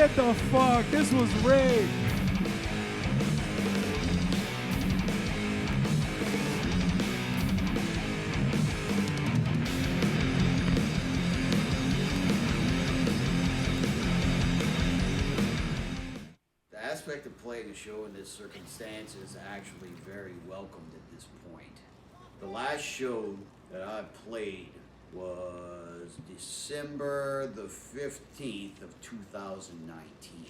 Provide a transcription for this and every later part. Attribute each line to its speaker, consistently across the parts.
Speaker 1: Get the fuck, this was rigged.
Speaker 2: The aspect of playing a show in this circumstance is actually very welcomed at this point. The last show that I played was December the 15th of 2019.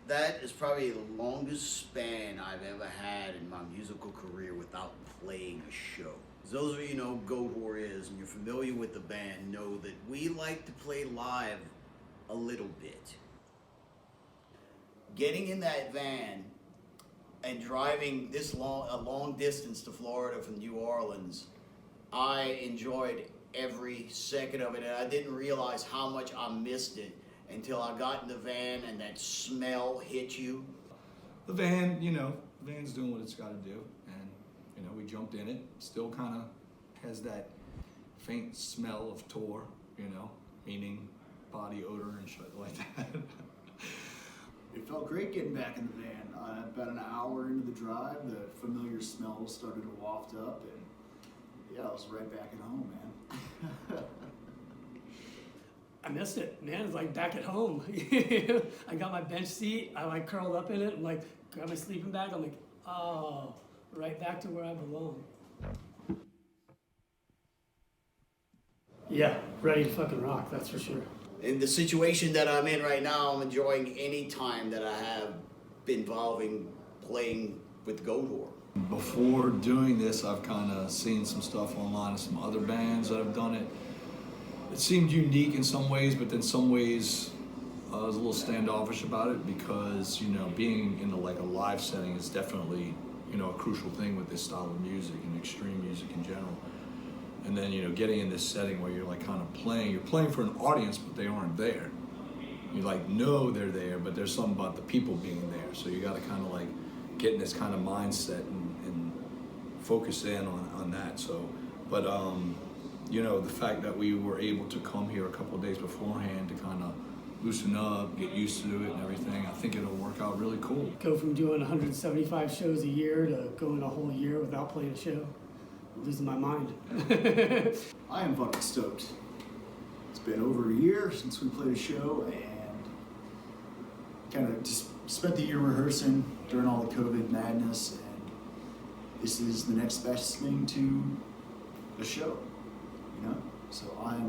Speaker 2: That is probably the longest span I've ever had in my musical career without playing a show. As those of you know Goatwhore is, and you're familiar with the band, know that we like to play live a little bit. Getting in that van and driving a long distance to Florida from New Orleans, I enjoyed every second of it, and I didn't realize how much I missed it until I got in the van and that smell hit you.
Speaker 3: The van, the van's doing what it's got to do, and we jumped in it. Still kind of has that faint smell of tour, meaning body odor and shit like that.
Speaker 4: It felt great getting back in the van. About an hour into the drive, the familiar smells started to waft up, and yeah, I was right back at home, man.
Speaker 5: I missed it, man. It's like back at home. I got my bench seat. I curled up in it and got my sleeping bag. I'm like, oh, right back to where I belong. Yeah, ready to fucking rock. That's for sure.
Speaker 2: In the situation that I'm in right now, I'm enjoying any time that I have involving playing with Goatwhore.
Speaker 3: Before doing this, I've kind of seen some stuff online of some other bands that have done it. It seemed unique in some ways, but then some ways I was a little standoffish about it because, being in a live setting is definitely, a crucial thing with this style of music and extreme music in general. And then, getting in this setting where you're you're playing for an audience, but they aren't there. You know they're there, but there's something about the people being there. So you got to kind of get in this kind of mindset and focus in on that. So, but the fact that we were able to come here a couple of days beforehand to kind of loosen up, get used to it and everything, I think it'll work out really cool.
Speaker 5: Go from doing 175 shows a year to going a whole year without playing a show. I'm losing my mind.
Speaker 4: I am fucking stoked. It's been over a year since we played a show, and kind of just spent the year rehearsing during all the COVID madness, and this is the next best thing to a show, So I'm